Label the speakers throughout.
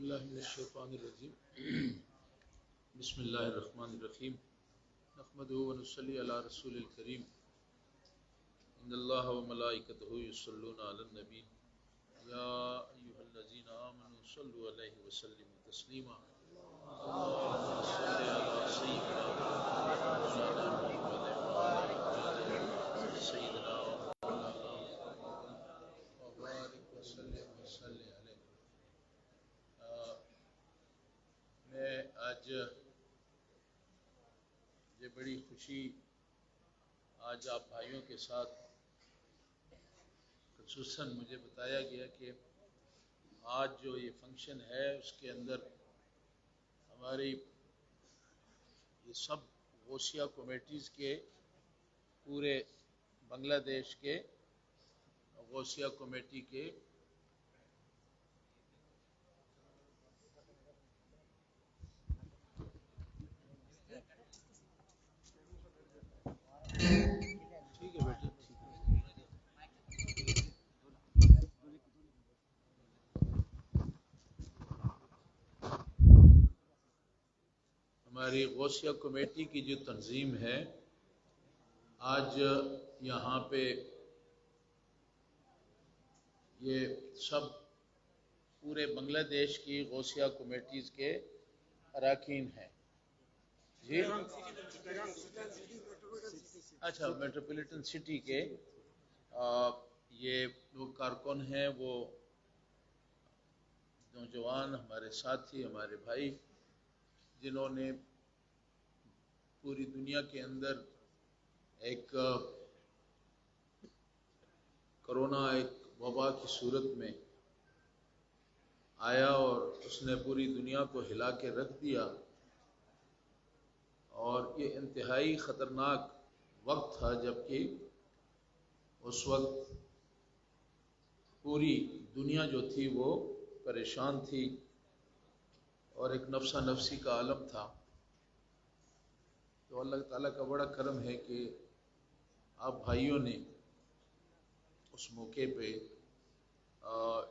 Speaker 1: باللہ من الشیطان الرجیم بسم اللہ الرحمن الرحیم نحمدہ ونصلی علی رسول الکریم ان اللہ وملائکتہ یصلون علی النبی یا ایھا الذین آمنوا صلوا علیہ وسلموا تسلیما اللہم صل علی سیدنا مولانا محمد سیدنا وبارک وسلم وصلی علیہ۔ میں آج یہ بڑی خوشی آج آپ بھائیوں کے ساتھ خصوصاً مجھے بتایا گیا کہ آج جو یہ فنکشن ہے اس کے اندر ہماری یہ سب غوثیہ کمیٹیز کے پورے بنگلہ دیش کے غوثیہ کمیٹی کے ٹھیک ہے بیٹے ہماری غوثیہ کمیٹی کی جو تنظیم ہے آج یہاں پہ یہ سب پورے بنگلہ دیش کی غوثیہ کمیٹیز کے اراکین ہیں جی اچھا میٹروپولیٹن سٹی کے یہ وہ کارکن ہیں، وہ نوجوان ہمارے ساتھی ہمارے بھائی جنہوں نے پوری دنیا کے اندر ایک کرونا ایک وبا کی صورت میں آیا اور اس نے پوری دنیا کو ہلا کے رکھ دیا، اور یہ انتہائی خطرناک وقت تھا جبکہ اس وقت پوری دنیا جو تھی وہ پریشان تھی اور ایک نفسا نفسی کا عالم تھا۔ تو اللہ تعالیٰ کا بڑا کرم ہے کہ آپ بھائیوں نے اس موقع پہ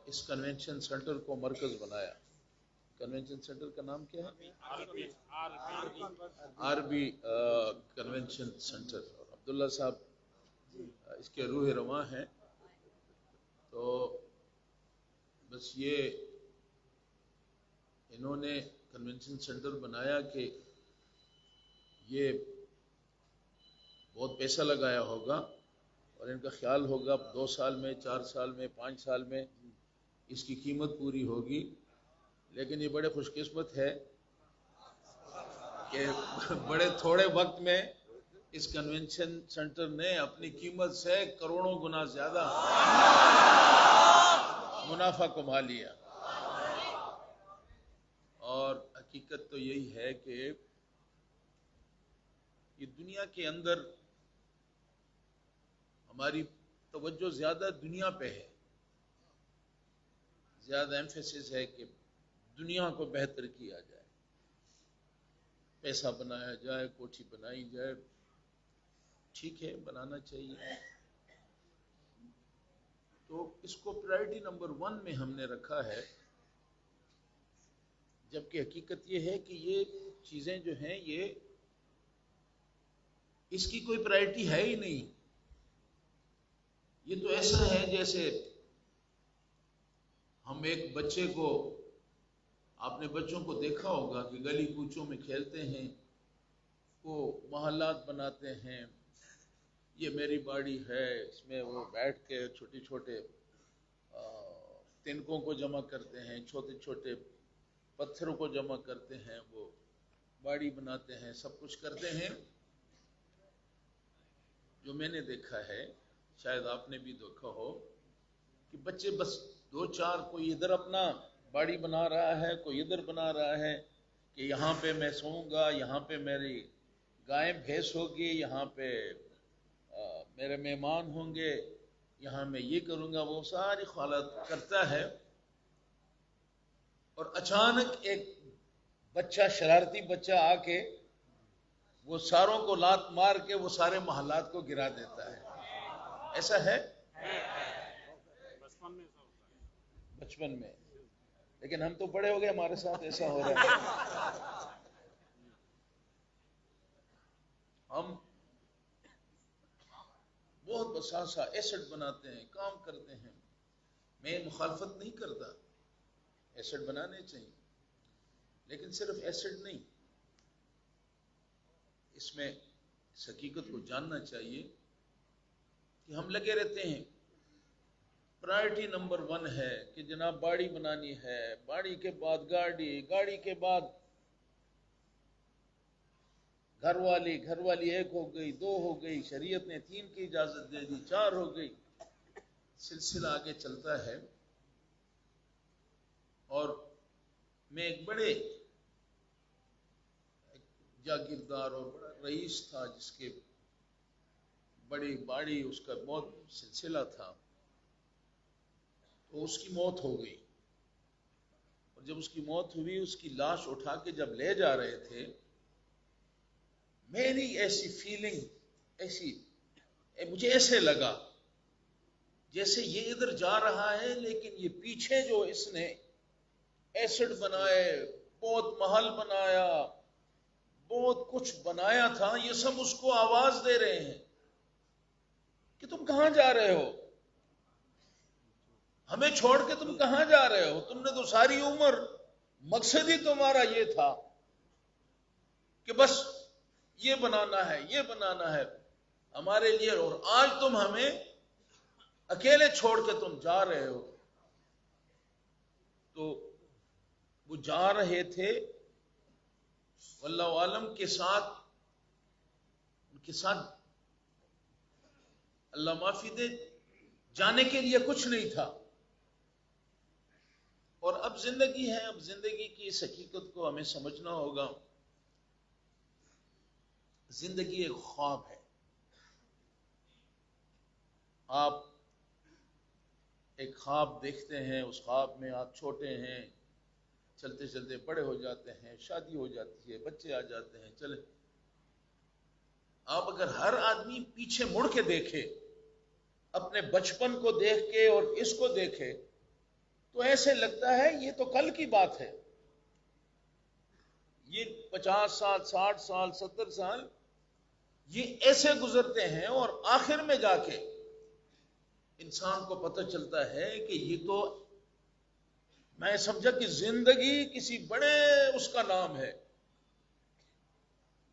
Speaker 1: اس کنونشن سینٹر کو مرکز بنایا۔ کنونشن سینٹر کا نام کیا ہے؟ آر بی کنونشن سینٹر، اور عبداللہ صاحب اس کے روح رواں ہیں۔ تو بس یہ انہوں نے کنونشن سینٹر بنایا کہ یہ بہت پیسہ لگایا ہوگا اور ان کا خیال ہوگا 2 سال میں 4 سال میں 5 سال میں اس کی قیمت پوری ہوگی، لیکن یہ بڑے خوش قسمت ہے کہ بڑے تھوڑے وقت میں اس کنونشن سینٹر نے اپنی قیمت سے کروڑوں گنا زیادہ منافع کما لیا۔ اور حقیقت تو یہی ہے کہ یہ دنیا کے اندر ہماری توجہ زیادہ دنیا پہ ہے، زیادہ ایمفیسس ہے کہ دنیا کو بہتر کیا جائے، پیسہ بنایا جائے، کوٹھی بنائی جائے۔ ٹھیک ہے، بنانا چاہیے، تو اس کو پرائرٹی نمبر 1 میں ہم نے رکھا ہے، جبکہ حقیقت یہ ہے کہ یہ چیزیں جو ہیں یہ اس کی کوئی پرائرٹی ہے ہی نہیں۔ یہ تو ایسا ہے جیسے ہم ایک بچے کو، آپ نے بچوں کو دیکھا ہوگا کہ گلی کوچوں میں کھیلتے ہیں، وہ محلات بناتے ہیں، یہ میری باڑی ہے، اس میں وہ بیٹھ کے چھوٹے چھوٹے تنکوں کو جمع کرتے ہیں، چھوٹے چھوٹے پتھروں کو جمع کرتے ہیں، وہ باڑی بناتے ہیں، سب کچھ کرتے ہیں۔ جو میں نے دیکھا ہے، شاید آپ نے بھی دیکھا ہو، کہ بچے بس 2-4 کوئی ادھر اپنا باڑی بنا رہا ہے، کوئی ادھر بنا رہا ہے کہ یہاں پہ میں سوؤں گا، یہاں پہ میری گائے بھینس ہوگی، یہاں پہ میرے مہمان ہوں گے، یہاں میں یہ کروں گا، وہ ساری خیالات کرتا ہے، اور اچانک ایک بچہ، شرارتی بچہ آ کے وہ ساروں کو لات مار کے وہ سارے محلات کو گرا دیتا ہے۔ ایسا ہے بچپن میں، لیکن ہم تو بڑے ہو گئے، ہمارے ساتھ ایسا ہو رہا ہے. ہم بہت بساسا ایسڈ بناتے ہیں، کام کرتے ہیں. میں مخالفت نہیں کرتا، ایسڈ بنانے چاہیے، لیکن صرف ایسڈ نہیں، اس میں اس حقیقت کو جاننا چاہیے کہ ہم لگے رہتے ہیں. پرائرٹی نمبر 1 ہے کہ جناب باڑی بنانی ہے، باڑی کے بعد گاڑی، گاڑی کے بعد گھر والی 1 ہو گئی، 2 ہو گئی، شریعت نے 3 کی اجازت دے دی، 4 ہو گئی. سلسلہ آگے چلتا ہے. اور میں ایک بڑے جاگیردار اور بڑا رئیس تھا جس کے بڑی باڑی، اس کا بہت سلسلہ تھا. تو اس کی موت ہو گئی، اور جب اس کی موت ہوئی، اس کی لاش اٹھا کے جب لے جا رہے تھے، میری ایسی فیلنگ، مجھے ایسے لگا جیسے یہ ادھر جا رہا ہے، لیکن یہ پیچھے جو اس نے ایسڈ بنائے، بہت محل بنایا، بہت کچھ بنایا تھا، یہ سب اس کو آواز دے رہے ہیں کہ تم کہاں جا رہے ہو، ہمیں چھوڑ کے تم کہاں جا رہے ہو، تم نے تو ساری عمر، مقصد ہی تمہارا یہ تھا کہ بس یہ بنانا ہے، یہ بنانا ہے ہمارے لیے، اور آج تم ہمیں اکیلے چھوڑ کے تم جا رہے ہو. تو وہ جا رہے تھے واللہ عالم کے ساتھ، ان کے ساتھ اللہ معافی دے، جانے کے لیے کچھ نہیں تھا. اور اب زندگی ہے، اب زندگی کی اس حقیقت کو ہمیں سمجھنا ہوگا. زندگی ایک خواب ہے. آپ ایک خواب دیکھتے ہیں، اس خواب میں آپ چھوٹے ہیں، چلتے چلتے بڑے ہو جاتے ہیں، شادی ہو جاتی ہے، بچے آ جاتے ہیں، چلے. آپ اگر ہر آدمی پیچھے مڑ کے دیکھے، اپنے بچپن کو دیکھ کے اور اس کو دیکھے، تو ایسے لگتا ہے یہ تو کل کی بات ہے. یہ 50 سال، 60 سال، 70 سال یہ ایسے گزرتے ہیں، اور آخر میں جا کے انسان کو پتہ چلتا ہے کہ یہ تو، میں سمجھا کہ زندگی کسی بڑے اس کا نام ہے،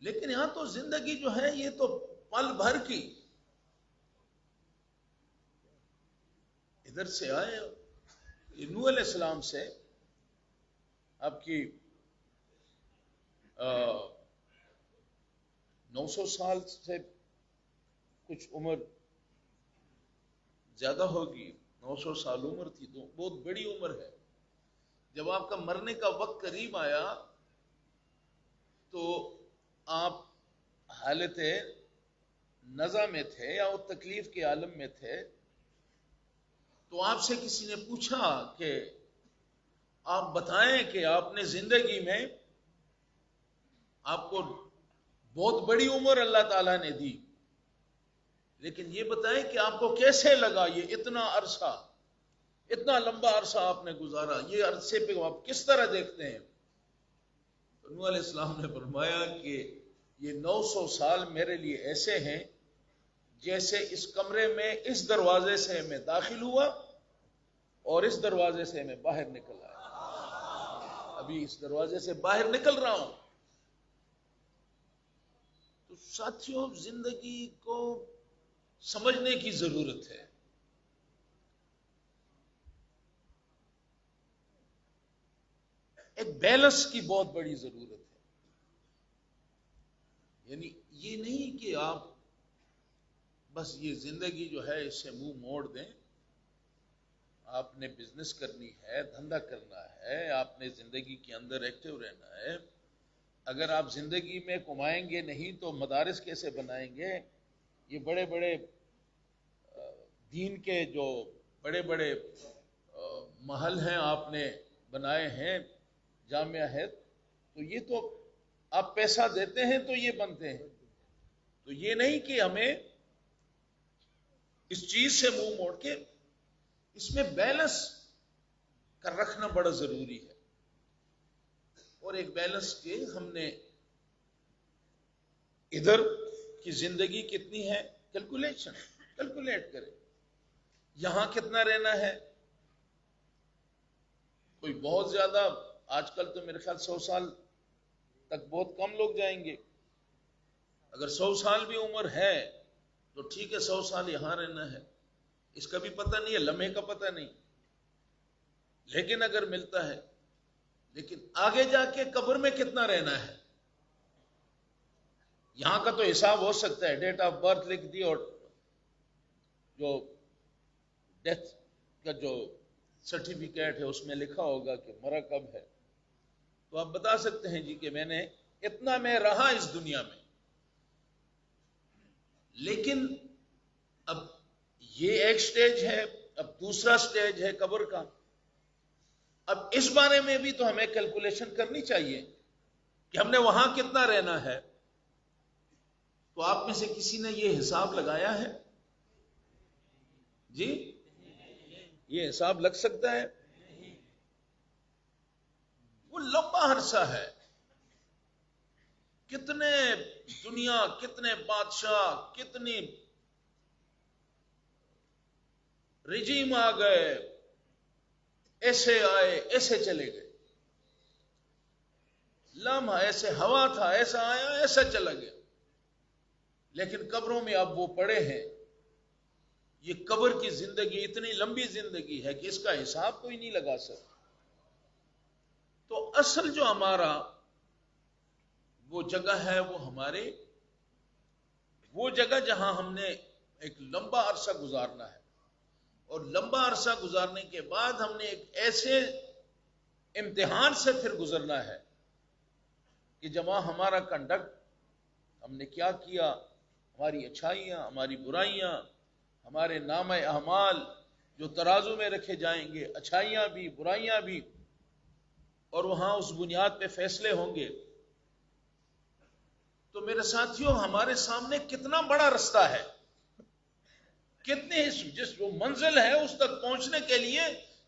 Speaker 1: لیکن یہاں تو زندگی جو ہے یہ تو پل بھر کی. ادھر سے آئے نوح علیہ السلام سے آپ کی 900 سال سے کچھ عمر زیادہ ہوگی، 900 سال عمر تھی، تو بہت بڑی عمر ہے. جب آپ کا مرنے کا وقت قریب آیا تو آپ حالت نزع میں تھے یا وہ تکلیف کے عالم میں تھے. تو آپ سے کسی نے پوچھا کہ آپ بتائیں کہ آپ نے زندگی میں، آپ کو بہت بڑی عمر اللہ تعالیٰ نے دی، لیکن یہ بتائیں کہ آپ کو کیسے لگا یہ اتنا عرصہ، اتنا لمبا عرصہ آپ نے گزارا، یہ عرصے پہ آپ کس طرح دیکھتے ہیں؟ تو نوح علیہ السلام نے فرمایا کہ یہ 900 سال میرے لیے ایسے ہیں جیسے اس کمرے میں اس دروازے سے میں داخل ہوا اور اس دروازے سے میں باہر نکل آیا، ابھی اس دروازے سے باہر نکل رہا ہوں. تو ساتھیوں، زندگی کو سمجھنے کی ضرورت ہے. ایک بیلنس کی بہت بڑی ضرورت ہے. یعنی یہ نہیں کہ آپ بس یہ زندگی جو ہے اس سے منہ موڑ دیں. آپ نے بزنس کرنی ہے، دھندا کرنا ہے، آپ نے زندگی کے اندر ایکٹیو رہنا ہے. اگر آپ زندگی میں کمائیں گے نہیں تو مدارس کیسے بنائیں گے؟ یہ بڑے بڑے دین کے جو بڑے بڑے محل ہیں آپ نے بنائے ہیں، جامعہ ہے، تو یہ تو آپ پیسہ دیتے ہیں تو یہ بنتے ہیں. تو یہ نہیں کہ ہمیں اس چیز سے منہ موڑ کے، اس میں بیلنس کا رکھنا بڑا ضروری ہے، اور ایک بیلنس کے ہم نے ادھر کی زندگی کتنی ہے کیلکولیٹ کرے، یہاں کتنا رہنا ہے. کوئی بہت زیادہ، آج کل تو میرے خیال 100 سال تک بہت کم لوگ جائیں گے. اگر 100 سال بھی عمر ہے تو ٹھیک ہے، 100 سال یہاں رہنا ہے، اس کا بھی پتہ نہیں ہے، لمحے کا پتہ نہیں، لیکن اگر ملتا ہے. لیکن آگے جا کے قبر میں کتنا رہنا ہے، یہاں کا تو حساب ہو سکتا ہے، ڈیٹ آف برتھ لکھ دی اور جو ڈیتھ کا جو سرٹیفکیٹ ہے اس میں لکھا ہوگا کہ مرا کب ہے، تو آپ بتا سکتے ہیں جی کہ میں نے اتنا میں رہا اس دنیا میں. لیکن اب یہ ایک سٹیج ہے، اب دوسرا سٹیج ہے قبر کا. اب اس بارے میں بھی تو ہمیں کیلکولیشن کرنی چاہیے کہ ہم نے وہاں کتنا رہنا ہے. تو آپ میں سے کسی نے یہ حساب لگایا ہے؟ جی، یہ حساب لگ سکتا ہے؟ وہ لمبا عرصہ ہے، کتنے دنیا، کتنے بادشاہ، کتنی رجیم آ گئے، ایسے آئے ایسے چلے گئے، لمحہ ایسے ہوا تھا، ایسا آیا ایسا چلا گیا. لیکن قبروں میں اب وہ پڑے ہیں. یہ قبر کی زندگی اتنی لمبی زندگی ہے کہ اس کا حساب کوئی نہیں لگا سکتا. تو اصل جو ہمارا وہ جگہ ہے، وہ ہمارے وہ جگہ جہاں ہم نے ایک لمبا عرصہ گزارنا ہے، اور لمبا عرصہ گزارنے کے بعد ہم نے ایک ایسے امتحان سے پھر گزرنا ہے کہ جہاں ہمارا کنڈکٹ، ہم نے کیا کیا، ہماری اچھائیاں، ہماری برائیاں، ہمارے نام اعمال جو ترازو میں رکھے جائیں گے، اچھائیاں بھی برائیاں بھی، اور وہاں اس بنیاد پہ فیصلے ہوں گے. تو میرے ساتھیوں، ہمارے سامنے کتنا بڑا رستہ ہے، کتنے جس وہ منزل ہے اس تک پہنچنے کے لیے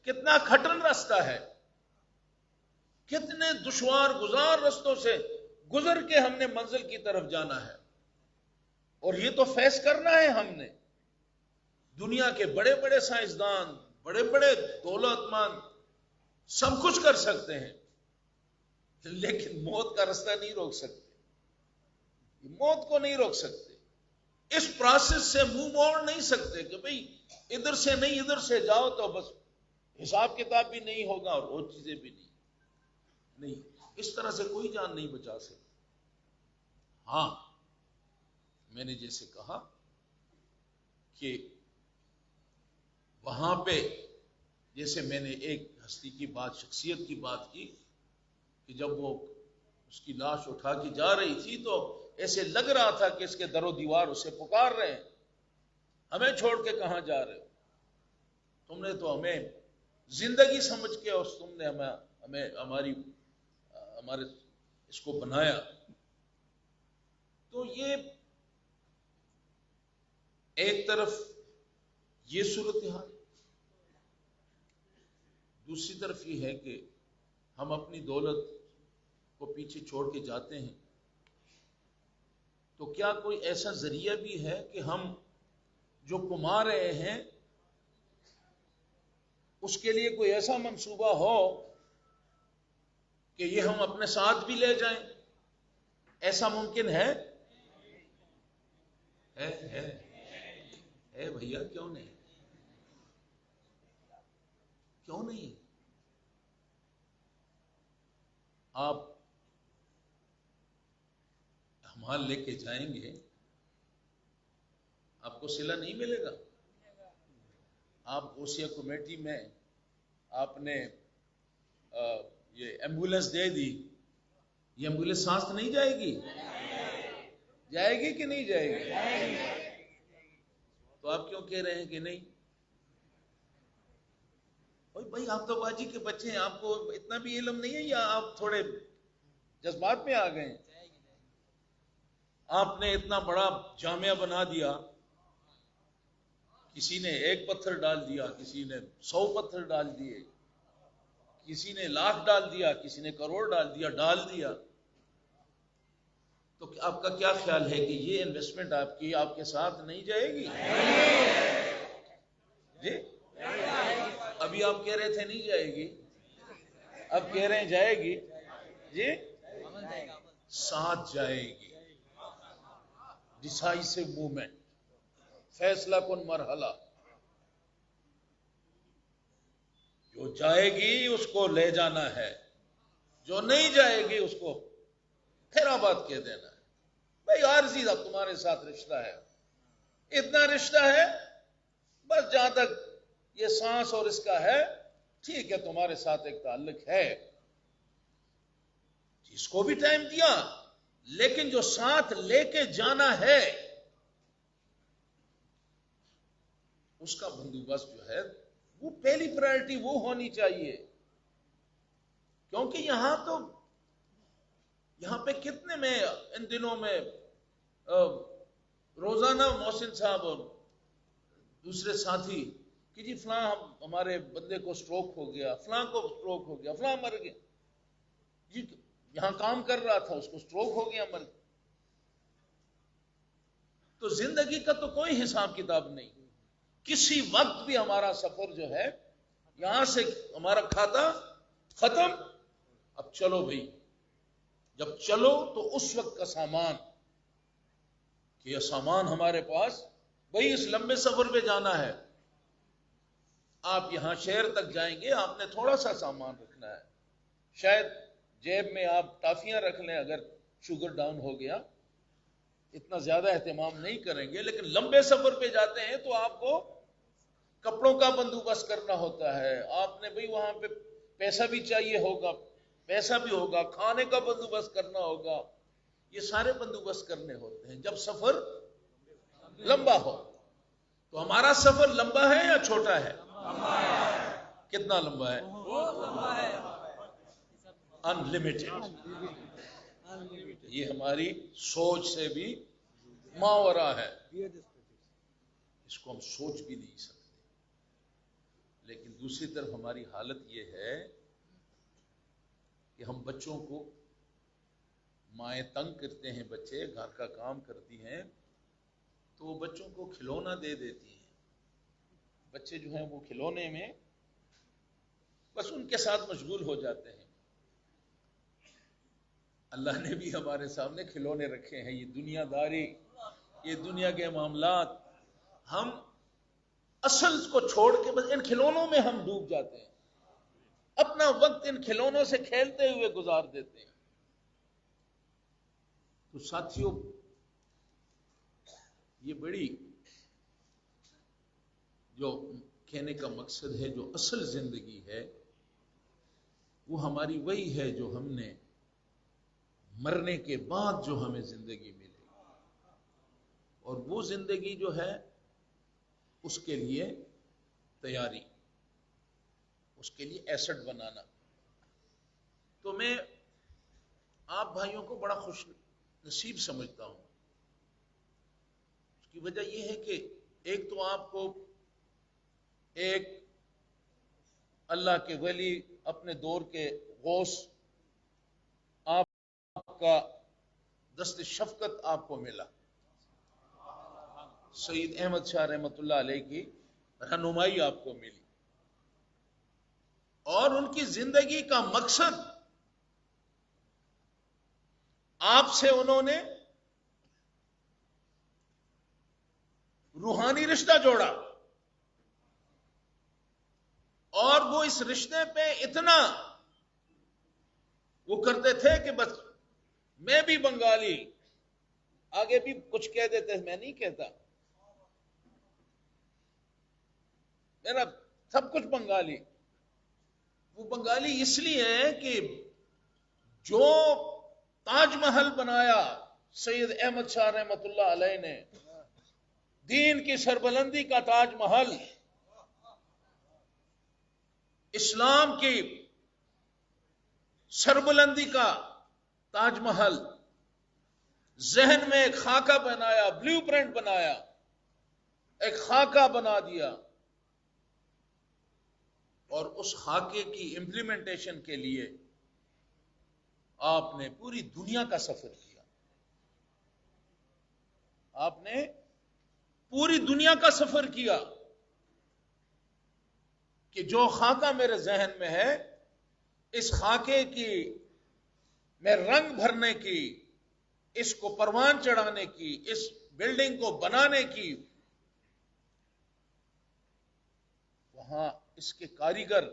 Speaker 1: کتنا کھٹن راستہ ہے، کتنے دشوار گزار رستوں سے گزر کے ہم نے منزل کی طرف جانا ہے. اور یہ تو فیس کرنا ہے ہم نے. دنیا کے بڑے بڑے سائنسدان، بڑے بڑے دولت مند سب کچھ کر سکتے ہیں، لیکن موت کا رستہ نہیں روک سکتے، موت کو نہیں روک سکتے. اس پروسیس سے منہ موڑ نہیں سکتے کہ بھئی ادھر سے نہیں ادھر سے جاؤ تو بس حساب کتاب بھی نہیں ہوگا اور وہ چیزیں بھی نہیں. اس طرح سے کوئی جان نہیں بچا سکتا. ہاں، میں نے جیسے کہا کہ وہاں پہ جیسے میں نے ایک ہستی کی بات، شخصیت کی بات کی کہ جب وہ اس کی لاش اٹھا کے جا رہی تھی تو ایسے لگ رہا تھا کہ اس کے در و دیوار اسے پکار رہے ہیں، ہمیں چھوڑ کے کہاں جا رہے ہو، تم نے تو ہمیں زندگی سمجھ کے اور تم نے ہمیں ہمارے اس کو بنایا. تو یہ ایک طرف یہ صورتحال، دوسری طرف یہ ہے کہ ہم اپنی دولت کو پیچھے چھوڑ کے جاتے ہیں، تو کیا کوئی ایسا ذریعہ بھی ہے کہ ہم جو کما رہے ہیں اس کے لیے کوئی ایسا منصوبہ ہو کہ یہ ہم اپنے ساتھ بھی لے جائیں؟ ایسا ممکن ہے بھیا؟ کیوں نہیں؟ کیوں نہیں؟ آپ مال لے کے جائیں گے، آپ کو صلہ نہیں ملے گا. آپ غوثیہ کمیٹی میں آپ نے یہ ایمبولینس دے دی، یہ ایمبولینس سانس تو نہیں جائے گی؟ جائے گی کہ نہیں جائے گی؟ تو آپ کیوں کہہ رہے ہیں کہ نہیں؟ بھائی آپ تو باجی کے بچے ہیں، آپ کو اتنا بھی علم نہیں ہے یا آپ تھوڑے جذبات میں آ گئے ہیں؟ آپ نے اتنا بڑا جامعہ بنا دیا، کسی نے ایک پتھر ڈال دیا، کسی نے 100 پتھر ڈال دیے، کسی نے لاکھ ڈال دیا، کسی نے کروڑ ڈال دیا، تو آپ کا کیا خیال ہے کہ یہ انویسٹمنٹ آپ کے ساتھ نہیں جائے گی؟ جی ابھی آپ کہہ رہے تھے نہیں جائے گی، اب کہہ رہے ہیں جائے گی، جی ساتھ جائے گی۔ ڈیسائیسو موومنٹ، فیصلہ کن مرحلہ، جو جائے گی اس کو لے جانا ہے، جو نہیں جائے گی اس کو پھر آباد کہہ دینا ہے۔ بھائی عارضی تمہارے ساتھ رشتہ ہے، اتنا رشتہ ہے بس جہاں تک یہ سانس اور اس کا ہے ٹھیک ہے، تمہارے ساتھ ایک تعلق ہے، اس کو بھی ٹائم دیا، لیکن جو ساتھ لے کے جانا ہے اس کا بندوبست جو ہے وہ پہلی پرائرٹی وہ ہونی چاہیے، کیونکہ یہاں پہ کتنے میں ان دنوں میں روزانہ محسن صاحب اور دوسرے ساتھی کہ جی فلاں ہمارے بندے کو سٹروک ہو گیا، فلاں کو سٹروک ہو گیا، فلاں مر گیا، جی یہاں کام کر رہا تھا اس کو سٹروک ہو گیا، مر گیا۔ تو زندگی کا تو کوئی حساب کتاب نہیں، کسی وقت بھی ہمارا سفر جو ہے یہاں سے ہمارا کھاتا ختم، اب چلو بھائی، جب چلو تو اس وقت کا سامان، کہ یہ سامان ہمارے پاس، بھائی اس لمبے سفر پہ جانا ہے، آپ یہاں شہر تک جائیں گے، آپ نے تھوڑا سا سامان رکھنا ہے، شاید جیب میں آپ ٹافیاں رکھ لیں اگر شوگر ڈاؤن ہو گیا، اتنا زیادہ اہتمام نہیں کریں گے، لیکن لمبے سفر پہ جاتے ہیں تو آپ کو کپڑوں کا بندوبست کرنا ہوتا ہے، آپ نے بھئی وہاں پہ پیسہ بھی چاہیے ہوگا، پیسہ بھی ہوگا، کھانے کا بندوبست کرنا ہوگا، یہ سارے بندوبست کرنے ہوتے ہیں جب سفر لمبا ہو۔ تو ہمارا سفر لمبا ہے یا چھوٹا ہے؟ کتنا لمبا ہے؟ انلمیٹڈ۔ یہ ہماری سوچ سے بھی ماورا ہے، اس کو ہم سوچ بھی نہیں سکتے۔ لیکن دوسری طرف ہماری حالت یہ ہے کہ ہم بچوں کو، مائیں تنگ کرتے ہیں، بچے گھر کا کام کرتی ہیں تو وہ بچوں کو کھلونا دے دیتی ہیں، بچے جو ہیں وہ کھلونے میں بس ان کے ساتھ مشغول ہو جاتے ہیں۔ اللہ نے بھی ہمارے سامنے کھلونے رکھے ہیں، یہ دنیا داری، یہ دنیا کے معاملات، ہم اصل کو چھوڑ کے بس ان کھلونوں میں ہم ڈوب جاتے ہیں، اپنا وقت ان کھلونوں سے کھیلتے ہوئے گزار دیتے ہیں۔ تو ساتھیوں، یہ بڑی جو کہنے کا مقصد ہے، جو اصل زندگی ہے وہ ہماری وہی ہے جو ہم نے مرنے کے بعد جو ہمیں زندگی ملے، اور وہ زندگی جو ہے اس کے لیے تیاری، اس کے لیے ایسٹ بنانا۔ تو میں آپ بھائیوں کو بڑا خوش نصیب سمجھتا ہوں، اس کی وجہ یہ ہے کہ ایک تو آپ کو ایک اللہ کے ولی، اپنے دور کے غوث، آپ کا دست شفقت آپ کو ملا، سید احمد شاہ رحمۃ اللہ علیہ کی رہنمائی آپ کو ملی، اور ان کی زندگی کا مقصد آپ سے انہوں نے روحانی رشتہ جوڑا، اور وہ اس رشتے پہ اتنا وہ کرتے تھے کہ بس میں بھی بنگالی، آگے بھی کچھ کہہ دیتے، میں نہیں کہتا، میرا سب کچھ بنگالی۔ وہ بنگالی اس لیے ہے کہ جو تاج محل بنایا سید احمد شاہ رحمۃ اللہ علیہ نے، دین کی سربلندی کا تاج محل، اسلام کی سربلندی کا تاج محل، ذہن میں ایک خاکہ بنایا، بلیو پرنٹ بنایا، ایک خاکہ بنا دیا، اور اس خاکے کی امپلیمنٹیشن کے لیے آپ نے پوری دنیا کا سفر کیا. آپ نے پوری دنیا کا سفر کیا کہ جو خاکہ میرے ذہن میں ہے، اس خاکے کی میں رنگ بھرنے کی، اس کو پروان چڑھانے کی، اس بلڈنگ کو بنانے کی، وہاں اس کے کاریگر،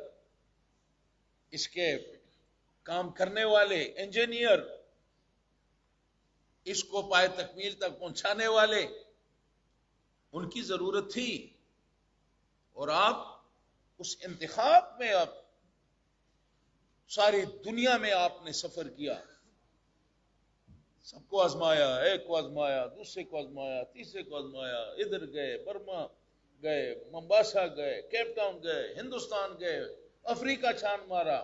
Speaker 1: اس کے کام کرنے والے انجینئر، اس کو پائے تکمیل تک پہنچانے والے، ان کی ضرورت تھی. اور آپ اس انتخاب میں آپ ساری دنیا میں آپ نے سفر کیا، سب کو آزمایا، ایک کو آزمایا، دوسرے کو آزمایا، تیسرے کو آزمایا، ادھر گئے، برما گئے، ممباسا گئے، کیپ ٹاؤن گئے، ہندوستان گئے، افریقہ چھان مارا،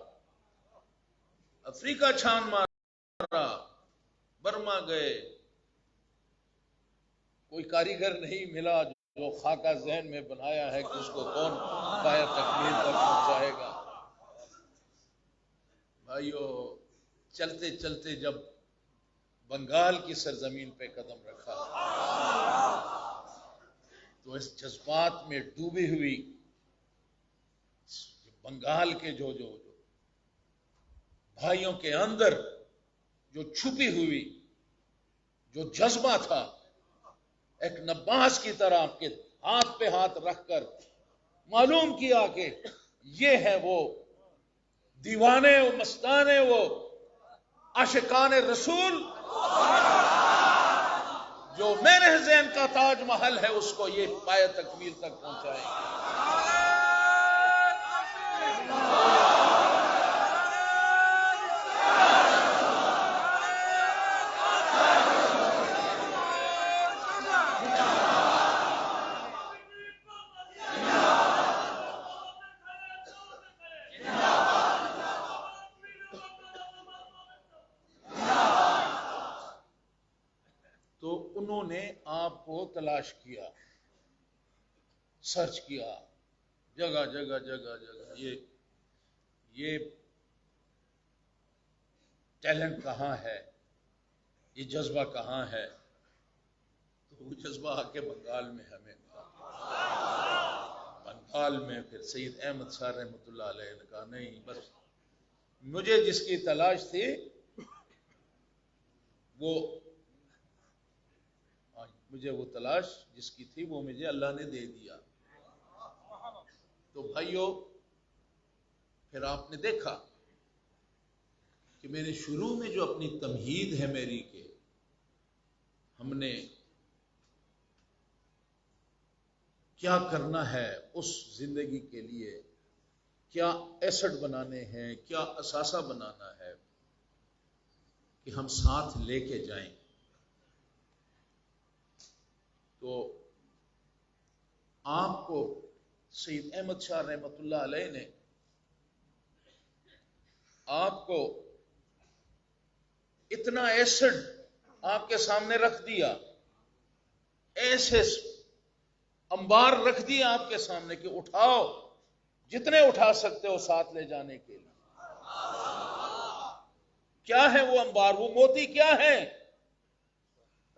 Speaker 1: برما گئے. کوئی کاریگر نہیں ملا جو خاکہ ذہن میں بنایا ہے کہ اس کو کون پایہ تکمیل تک پہنچائے گا. بھائیو، چلتے چلتے جب بنگال کی سرزمین پہ قدم رکھا تو اس جذبات میں ڈوبی ہوئی بنگال کے جو بھائیوں کے اندر جو چھپی ہوئی جو جذبہ تھا، ایک نباز کی طرح آپ کے ہاتھ پہ ہاتھ رکھ کر معلوم کیا کہ یہ ہے وہ دیوانے، وہ مستانے، وہ عاشقان رسول جو میرے ذہن کا تاج محل ہے، اس کو یہ پایہ تکمیل تک پہنچائیں گے. تو انہوں نے آپ کو تلاش کیا، سرچ کیا، جگہ جگہ جگہ جگہ، یہ ٹیلنٹ کہاں ہے، یہ جذبہ کہاں ہے. تو وہ جذبہ آ کے بنگال میں ہمیں ملا. بنگال میں پھر سید احمد شاہ رحمۃ اللہ علیہ نے کہا نہیں، بس مجھے جس کی تلاش تھی وہ تلاش جس کی تھی وہ مجھے اللہ نے دے دیا. تو بھائیو، پھر آپ نے دیکھا کہ میں نے شروع میں جو اپنی تمہید ہے میری کہ ہم نے کیا کرنا ہے اس زندگی کے لیے، کیا ایسٹ بنانے ہیں، کیا اثاثہ بنانا ہے کہ ہم ساتھ لے کے جائیں. تو آپ کو سید احمد شاہ رحمۃ اللہ علیہ نے آپ کو اتنا ایسڈ آپ کے سامنے رکھ دیا، ایسے انبار رکھ دیا آپ کے سامنے کہ اٹھاؤ، جتنے اٹھا سکتے ہو ساتھ لے جانے کے لیے. کیا ہے وہ انبار، وہ موتی کیا ہے؟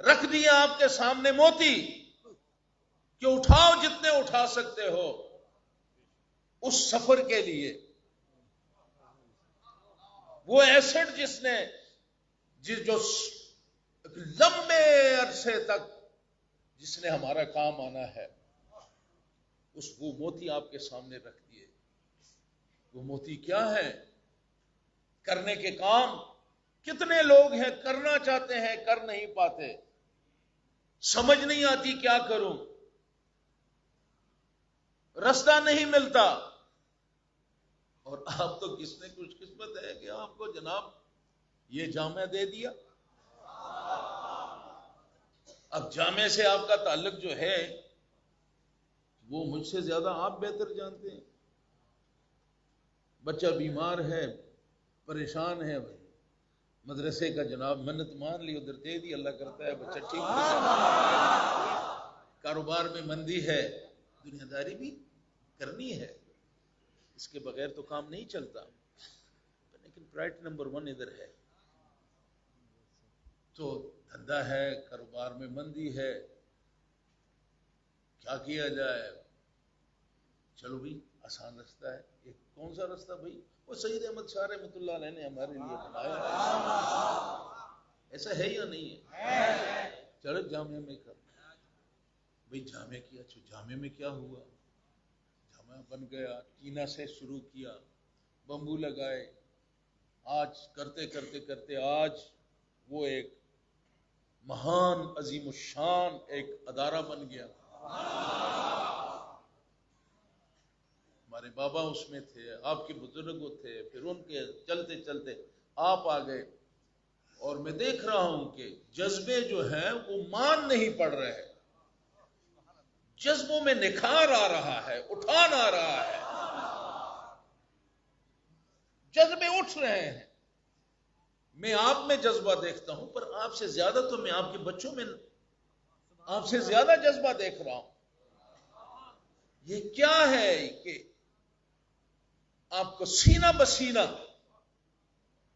Speaker 1: رکھ دیا آپ کے سامنے موتی کہ اٹھاؤ جتنے اٹھا سکتے ہو اس سفر کے لیے. وہ ایسڈ جو لمبے عرصے تک جس نے ہمارا کام آنا ہے، وہ موتی آپ کے سامنے رکھ دیے. وہ موتی کیا ہے؟ کرنے کے کام کتنے لوگ ہیں، کرنا چاہتے ہیں، کر نہیں پاتے، سمجھ نہیں آتی کیا کروں، رستہ نہیں ملتا. اور آپ تو کس نے خوش قسمت ہے کہ آپ کو جناب یہ جامعہ دے دیا. اب جامعہ سے آپ کا تعلق جو ہے وہ مجھ سے زیادہ آپ بہتر جانتے ہیں. بچہ بیمار ہے، پریشان ہے، مدرسے کا جناب منت مان لی، ادھر دے دی، اللہ کرتا ہے بچہ ٹھیک ہو جائے. کاروبار میں مندی ہے، دنیا داری بھی کرنی ہے. اس کے بغیر تو کام نہیں چلتا، لیکن پرائرٹی نمبر 1 ادھر ہے. تو دھندا ہے، کاروبار میں مندی ہے، کیا کیا جائے؟ چلو بھائی آسان رستہ ہے. ایک کون سا رستہ بھائی؟ وہ سید احمد شاہ رحمۃ اللہ علیہ نے ہمارے لیے بنایا ہے. ایسا ہے یا نہیں ہے؟ چلو جامعہ میں کر بھائی، جامعہ کیا. اچھا جامعہ میں کیا ہوا؟ جامعہ بن گیا، ٹینا سے شروع کیا، بمبو لگائے، آج کرتے کرتے کرتے آج وہ ایک مہان عظیم الشان ایک ادارہ بن گیا. ہمارے بابا اس میں تھے، آپ کے بزرگ تھے، پھر ان کے چلتے چلتے آپ آ گئے. اور میں دیکھ رہا ہوں کہ جذبے جو ہیں وہ مان نہیں پڑ رہے، جذبوں میں نکھار آ رہا ہے، اٹھان آ رہا ہے، جذبے اٹھ رہے ہیں. میں آپ میں جذبہ دیکھتا ہوں، پر آپ سے زیادہ تو میں آپ کے بچوں میں آپ سے زیادہ جذبہ دیکھ رہا ہوں. یہ کیا ہے کہ آپ کو سینہ بسینہ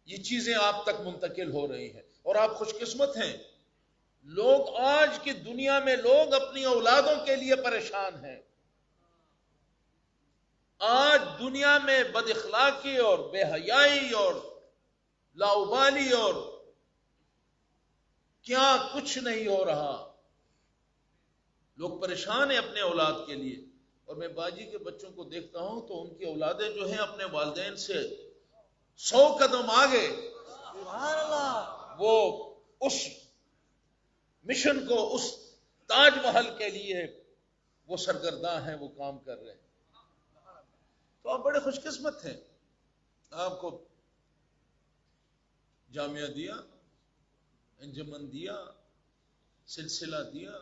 Speaker 1: یہ چیزیں آپ تک منتقل ہو رہی ہیں. اور آپ خوش قسمت ہیں. لوگ آج کی دنیا میں لوگ اپنی اولادوں کے لیے پریشان ہیں. آج دنیا میں بد اخلاقی اور بے حیائی اور لاؤبالی اور کیا کچھ نہیں ہو رہا. لوگ پریشان ہیں اپنے اولاد کے لیے. اور میں باجی کے بچوں کو دیکھتا ہوں تو ان کی اولادیں جو ہیں اپنے والدین سے 100 قدم آگے، وہ اس مشن کو، اس تاج محل کے لیے وہ سرگرداں ہیں، وہ کام کر رہے ہیں. تو آپ بڑے خوش قسمت ہیں. آپ کو جامعہ دیا، انجمن دیا، سلسلہ دیا،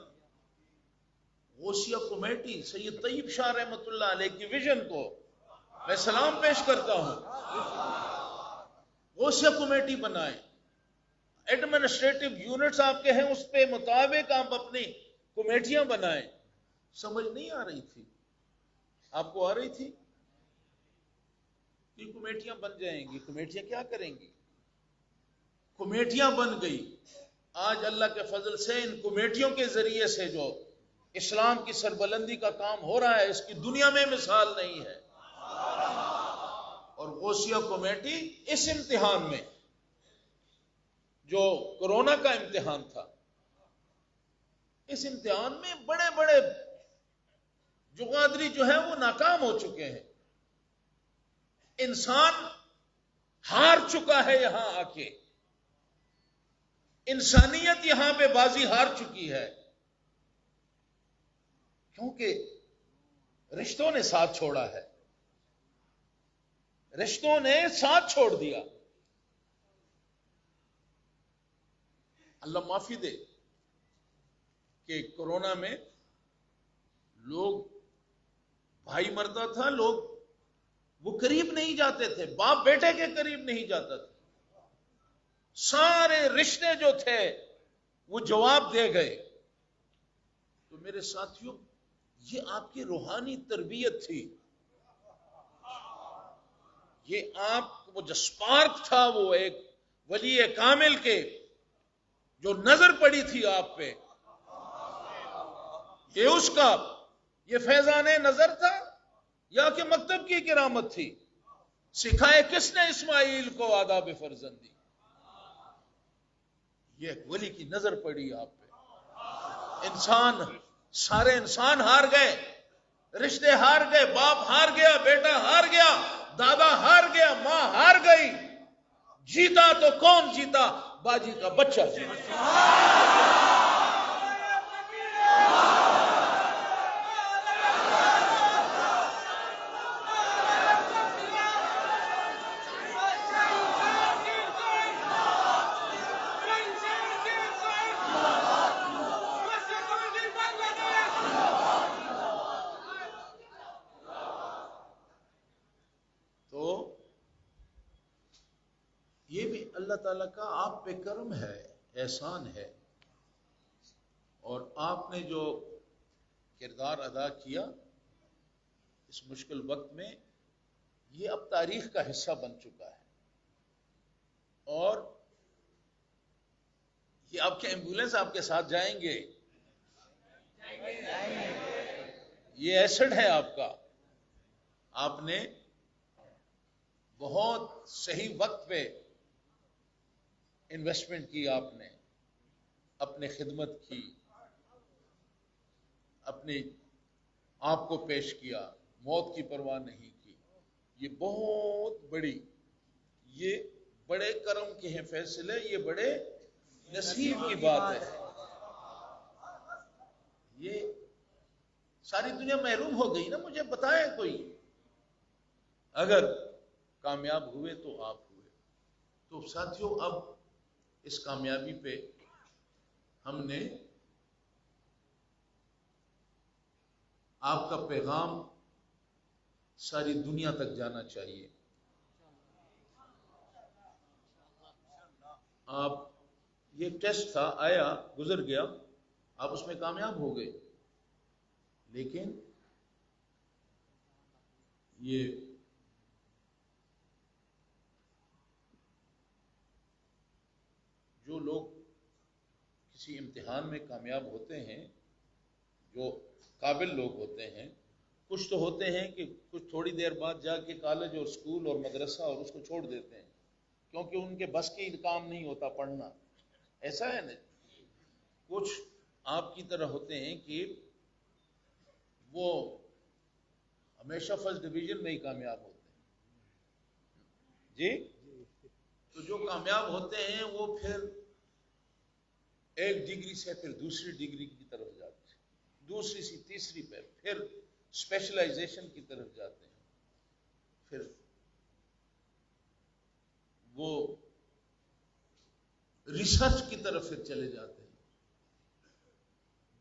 Speaker 1: غوثیہ کمیٹی سید طیب شاہ رحمۃ اللہ علیہ کی ویژن کو میں سلام پیش کرتا ہوں. غوثیہ کمیٹی بنائیں، ایڈمنسٹریٹو یونٹس آپ کے ہیں، اس پہ مطابق آپ اپنی کمیٹیاں بنائیں. سمجھ نہیں آ رہی تھی؟ آپ کو آ رہی تھی؟ یہ کمیٹیاں بن جائیں گی. کمیٹیاں کیا کریں گی؟ کمیٹیاں بن گئی. آج اللہ کے فضل سے ان کمیٹیوں کے ذریعے سے جو اسلام کی سربلندی کا کام ہو رہا ہے، اس کی دنیا میں مثال نہیں ہے. اور غوثیہ کمیٹی اس امتحان میں، جو کورونا کا امتحان تھا، اس امتحان میں بڑے بڑے جغادری جو ہیں وہ ناکام ہو چکے ہیں. انسان ہار چکا ہے یہاں آ کے. انسانیت یہاں پہ بازی ہار چکی ہے، کیونکہ رشتوں نے ساتھ چھوڑا ہے، رشتوں نے ساتھ چھوڑ دیا. اللہ معافی دے کہ کورونا میں لوگ، بھائی مرتا تھا، لوگ وہ قریب نہیں جاتے تھے، باپ بیٹے کے قریب نہیں جاتا تھا. سارے رشتے جو تھے وہ جواب دے گئے. تو میرے ساتھیوں، یہ آپ کی روحانی تربیت تھی. یہ آپ وہ جو سپارک تھا، وہ ایک ولی کامل کے جو نظر پڑی تھی آپ پہ، یہ اس کا یہ فیضان نظر تھا یا کہ مکتب کی کرامت تھی؟ سکھائے کس نے اسماعیل کو آداب فرزندی؟ یہ ایک ولی کی نظر پڑی آپ پہ. انسان، سارے انسان ہار گئے، رشتے ہار گئے، باپ ہار گیا، بیٹا ہار گیا، دادا ہار گیا، ماں ہار گئی. جیتا تو کون جیتا؟ باجی کا بچہ جیتا. یہ بھی اللہ تعالیٰ کا آپ پہ کرم ہے، احسان ہے. اور آپ نے جو کردار ادا کیا اس مشکل وقت میں، یہ اب تاریخ کا حصہ بن چکا ہے. اور یہ آپ کے ایمبولینس آپ کے ساتھ جائیں گے، یہ ایسڈ ہے آپ کا. آپ نے بہت صحیح وقت پہ انویسٹمنٹ کی، آپ نے اپنے خدمت کی، اپنے آپ کو پیش کیا، موت کی پرواہ نہیں کی. یہ بہت بڑی، یہ بڑے کرم کے ہیں فیصلے، یہ بڑے نصیب کی بات ہے. یہ ساری دنیا محروم ہو گئی نا. مجھے بتائیں کوئی، اگر کامیاب ہوئے تو آپ ہوئے. تو ساتھیوں، اب اس کامیابی پہ ہم نے آپ کا پیغام ساری دنیا تک جانا چاہیے. آپ، یہ ٹیسٹ تھا، آیا، گزر گیا، آپ اس میں کامیاب ہو گئے، لیکن یہ جو لوگ کسی امتحان میں کامیاب ہوتے ہیں، جو قابل لوگ ہوتے ہیں، کچھ تو ہوتے ہیں کہ کچھ تھوڑی دیر بعد جا کے کالج اور اسکول اور مدرسہ اور اس کو چھوڑ دیتے ہیں، کیونکہ ان کے بس کی کام نہیں ہوتا پڑھنا. ایسا ہے نا. کچھ آپ کی طرح ہوتے ہیں کہ وہ ہمیشہ فرسٹ ڈویژن میں ہی کامیاب ہوتے ہیں. جی، تو جو کامیاب ہوتے ہیں وہ پھر ایک ڈگری سے پھر دوسری ڈگری کی طرف جاتے ہیں، دوسری سے تیسری پہ پھر اسپیشلائزیشن کی طرف جاتے ہیں، پھر وہ ریسرچ کی طرف پھر چلے جاتے ہیں.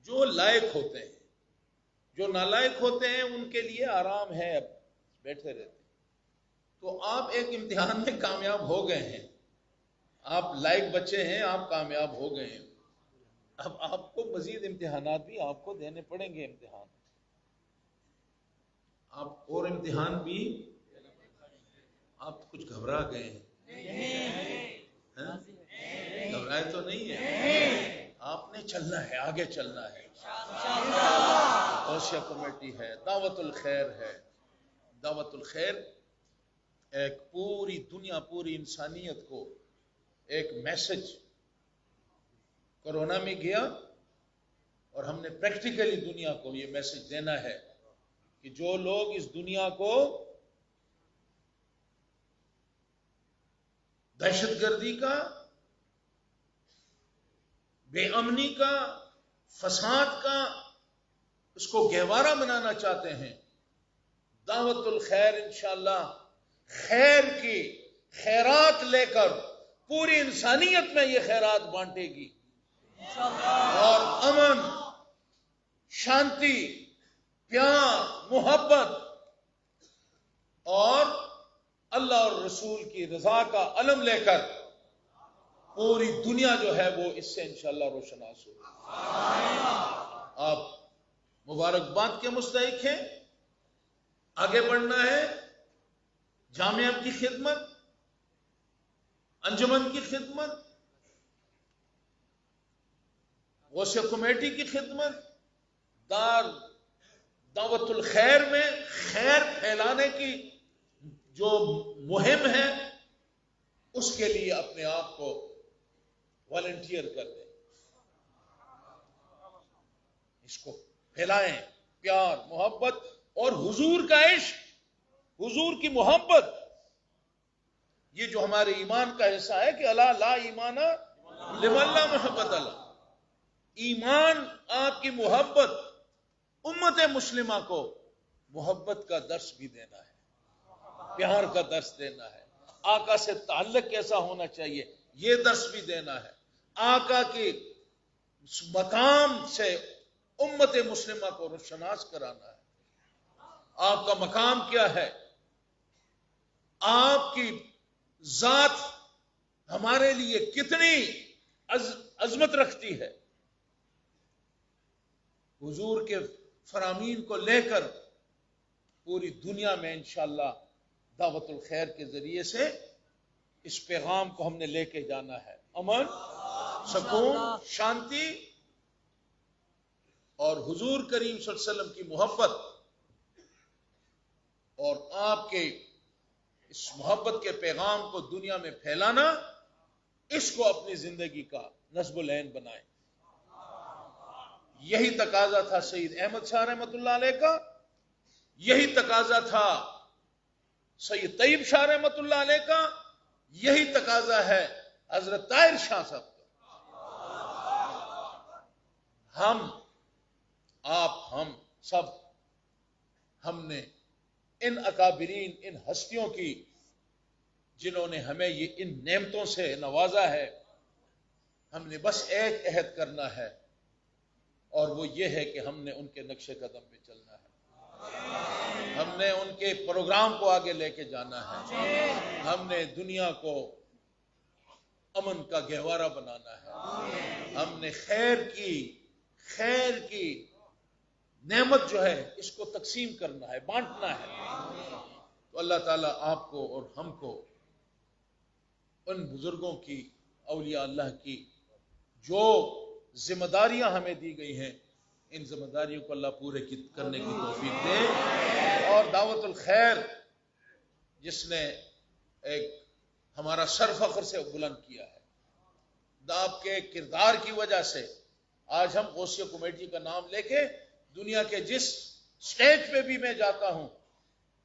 Speaker 1: جو لائق ہوتے ہیں، جو نالائق ہوتے ہیں ان کے لیے آرام ہے، اب بیٹھے رہتے ہیں. تو آپ ایک امتحان میں کامیاب ہو گئے ہیں، آپ لائق بچے ہیں، آپ کامیاب ہو گئے ہیں. اب آپ کو مزید امتحانات بھی آپ کو دینے پڑیں گے. امتحان آپ اور امتحان بھی، آپ کچھ گھبرا گئے ہیں، گھبرائے تو نہیں ہے. آپ نے چلنا ہے، آگے چلنا ہے. اوشیا کمیٹی ہے، دعوت الخیر ہے. دعوت الخیر ایک پوری دنیا، پوری انسانیت کو ایک میسج کورونا میں گیا، اور ہم نے پریکٹیکلی دنیا کو یہ میسج دینا ہے کہ جو لوگ اس دنیا کو دہشت گردی کا، بے امنی کا، فساد کا، اس کو گہوارہ بنانا چاہتے ہیں، دعوت الخیر انشاءاللہ خیر کی خیرات لے کر پوری انسانیت میں یہ خیرات بانٹے گی، اور امن، شانتی، پیار، محبت اور اللہ اور رسول کی رضا کا علم لے کر پوری دنیا جو ہے وہ اس سے انشاءاللہ روشناس ہوگی. آپ مبارکباد کے مستحق ہیں. آگے بڑھنا ہے، جامعہ کی خدمت، انجمن کی خدمت، غوثیہ کمیٹی کی خدمت، دعوت الخیر میں خیر پھیلانے کی جو مہم ہے، اس کے لیے اپنے آپ کو والنٹیئر کر دیں، اس کو پھیلائیں. پیار، محبت اور حضور کا عشق، حضور کی محبت، یہ جو ہمارے ایمان کا حصہ ہے کہ اللہ لا ایمان لمن لا محبت اللہ. ایمان آپ کی محبت، امت مسلمہ کو محبت کا درس بھی دینا ہے، پیار کا درس دینا ہے، آقا سے تعلق کیسا ہونا چاہیے یہ درس بھی دینا ہے، آقا کے مقام سے امت مسلمہ کو روشناس کرانا ہے. آپ کا مقام کیا ہے، آپ کی ذات ہمارے لیے کتنی عظمت رکھتی ہے. حضور کے فرامین کو لے کر پوری دنیا میں انشاءاللہ دعوت الخیر کے ذریعے سے اس پیغام کو ہم نے لے کے جانا ہے، امن، سکون، شانتی اور حضور کریم صلی اللہ علیہ وسلم کی محبت، اور آپ کے اس محبت کے پیغام کو دنیا میں پھیلانا، اس کو اپنی زندگی کا نصب العین بنائیں۔ یہی تقاضا تھا سید احمد شاہ رحمۃ اللہ علیہ کا، یہی تقاضا تھا سید طیب شاہ رحمۃ اللہ علیہ کا، یہی تقاضا ہے حضرت طاہر شاہ صاحب کا۔ ہم سب، ہم نے ان اکابرین، ان ہستیوں کی جنہوں نے ہمیں یہ ان نعمتوں سے نوازا ہے، ہم نے بس ایک عہد کرنا ہے، اور وہ یہ ہے کہ ہم نے ان کے نقش قدم پہ چلنا ہے، ہم نے ان کے پروگرام کو آگے لے کے جانا ہے، ہم نے دنیا کو امن کا گہوارہ بنانا ہے، ہم نے خیر کی نعمت جو ہے اس کو تقسیم کرنا ہے، بانٹنا ہے۔ تو اللہ تعالیٰ آپ کو اور ہم کو ان بزرگوں کی، اولیاء اللہ کی جو ذمہ داریاں ہمیں دی گئی ہیں، ان ذمہ داریوں کو اللہ پورے کرنے کی توفیق دے، اور دعوت الخیر جس نے ایک ہمارا سر فخر سے بلند کیا ہے، آپ کے کردار کی وجہ سے آج ہم غوثیہ کمیٹی کا نام لے کے دنیا کے جس سٹیج پہ بھی میں جاتا ہوں،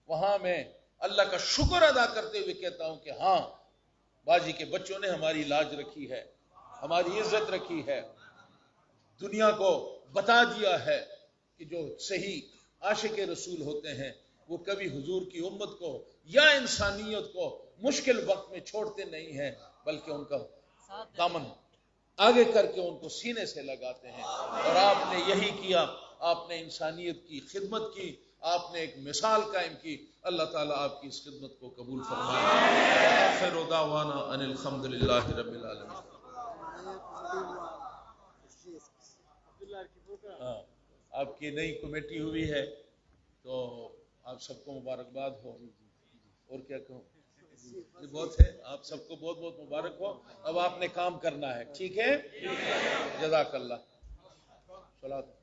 Speaker 1: وہاں میں اللہ کا شکر ادا کرتے ہوئے کہتا ہوں کہ ہاں، باجی کے بچوں نے ہماری لاج رکھی ہے، ہماری عزت رکھی ہے، دنیا کو بتا دیا ہے کہ جو صحیح عاشق رسول ہوتے ہیں وہ کبھی حضور کی امت کو یا انسانیت کو مشکل وقت میں چھوڑتے نہیں ہیں، بلکہ ان کا دامن آگے کر کے ان کو سینے سے لگاتے ہیں۔ اور آپ نے یہی کیا، آپ نے انسانیت کی خدمت کی، آپ نے ایک مثال قائم کی۔ اللہ تعالیٰ آپ کی اس خدمت کو قبول فرمائے۔ آخر دعوانا ان الحمد للہ رب العالمین۔ آپ کی نئی کمیٹی ہوئی ہے تو آپ سب کو مبارکباد ہو، اور کیا کہوں، یہ بہت ہے، آپ سب کو بہت بہت مبارک ہو۔ اب آپ نے کام کرنا ہے، ٹھیک ہے، جزاک اللہ۔ صلاۃ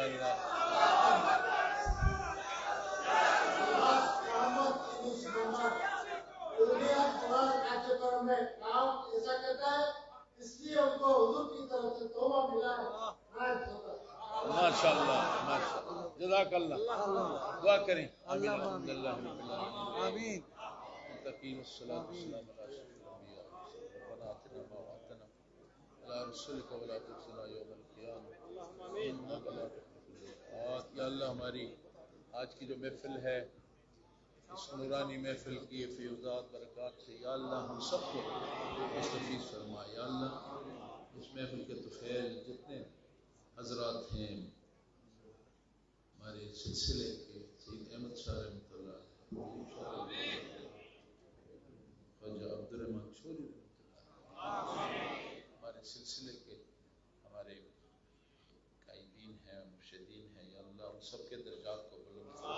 Speaker 1: اللہ ماشاء اللہ ماشاء اللہ جزاک اللہ دعا کریں آمین الحمد للہ آمین تقیم الصلاۃ والسلام علی اشرف الانبیاء ربنا آتنا ما وعدتنا علی رسولک ولا تخزنا یوم القیامہ انک لا تخلف الميعاد. یا اللہ ہماری آج کی جو محفل ہے اس نورانی محفل کی فیوزات برکات سے یا اللہ ہم سب کو مستفیض فرما. یا اللہ اس محفل کے طفیل جتنے حضرات ہیں ہمارے سلسلے کے سید احمد شاہ رحمۃ اللہ خواجہ عبد الرحمن چوری رحمۃ اللہ ہمارے سلسلے کے ہمارے قائدین ہیں مرشدین ہیں یا اللہ ان سب کے درجات کو بلند فرما.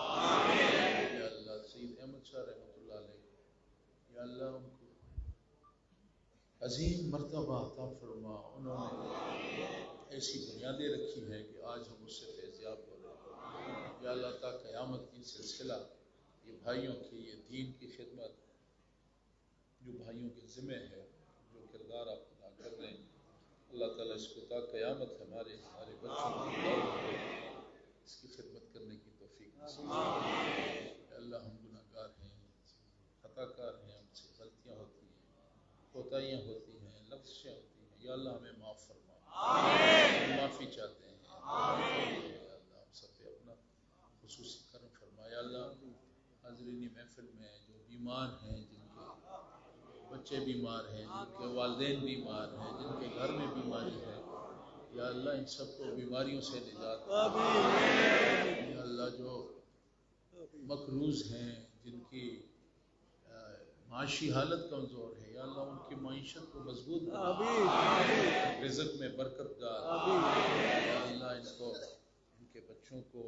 Speaker 1: یا اللہ سید احمد شاہ رحمۃ اللہ علیہ یا اللہ ان کو عظیم مرتبہ عطا فرما. انہوں نے ایسی بنیادیں رکھی ہیں کہ آج ہم اس سے فیضیاب ہو رہے ہیں. یا اللہ تا قیامت کی سلسلہ یہ بھائیوں کی یہ دین کی خدمت جو بھائیوں کے ذمہ ہے جو کردار آپ ادا کر رہے ہیں اللہ تعالیٰ اس کو تا قیامت ہمارے بچوں کو اس کی خدمت کرنے کی توفیق نصیب فرمائے. اللہ ہم گناہ گار ہیں خطا کار ہیں ہم سے غلطیاں ہوتی ہیں کوتاہیاں ہوتی ہیں لفظیں ہوتی ہیں یا اللہ ہمیں معاف فرما. ہم معافی چاہتے ہیں یا اللہ ہم سب پہ اپنا خصوصی کرم فرما. یا اللہ حاضرین محفل میں جو بیمار ہیں جن کے بچے بیمار ہیں جن کے والدین بیمار ہیں جن کے گھر میں بیماری ہے یا اللہ ان سب کو بیماریوں سے نجات دے. یا اللہ جو مقروض ہیں جن کی معاشی حالت کمزور ہے یا اللہ ان کی معیشت کو مضبوط بنا رزق میں برکت ڈال. یا اللہ ان کو ان کے بچوں کو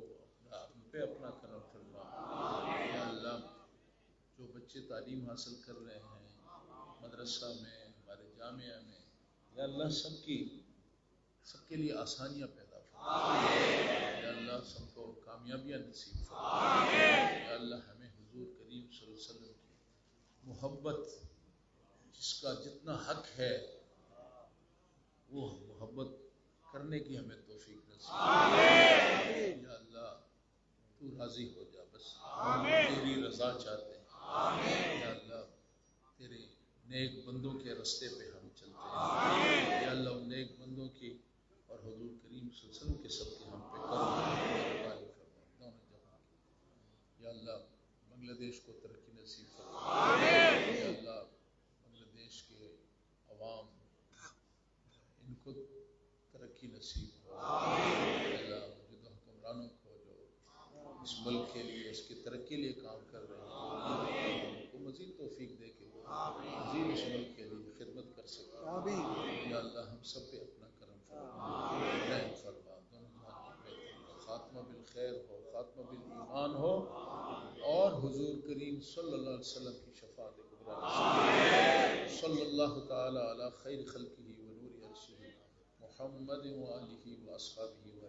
Speaker 1: ان پہ اپنا کرم فرما. یا اللہ جو بچے تعلیم حاصل کر رہے ہیں مدرسہ میں ہمارے جامعہ میں یا اللہ سب کے لیے آسانیاں پیدا فرما. یا اللہ سب کو کامیابیاں نصیب فرما. یا اللہ ہمیں حضور کریم صلی اللہ علیہ وسلم کی محبت جس کا جتنا حق ہے وہ محبت کرنے کی ہمیں توفیق نصیب. یا اللہ تو راضی ہو جا بس تیری رضا چاہتے ہیں. یا اللہ تیرے نیک بندوں کے رستے پہ ہم چلتے ہیں. یا اللہ ان نیک بندوں کی اور حضور کریم صلی اللہ علیہ وسلم کے سب کے ہم پہ کرم دونوں جہاں کی. یا اللہ بنگلہ دیش کو ترقی نصیب فرما. یا اللہ بنگلہ دیش کے عوام ان کو ترقی نصیب ہو. اللہ جو حکمرانوں کو جو اس ملک کے لیے اس کی ترقی کے لیے کام کر رہے ہیں ان کو مزید توفیق دے کے وہ مزید اس ملک کے لیے خدمت کر سکے. یا اللہ ہم سب پہ اپنا کرم فرما رحم فرما. دونوں خاتمہ بالخیر ہو خاتمہ بالایمان ہو اور حضور کریم صلی اللہ علیہ وسلم کی شفاعت کبریٰ صلی اللہ تعالی علی خیر خلقہ و نور عرشہ محمد و آلہ و اصحابہ و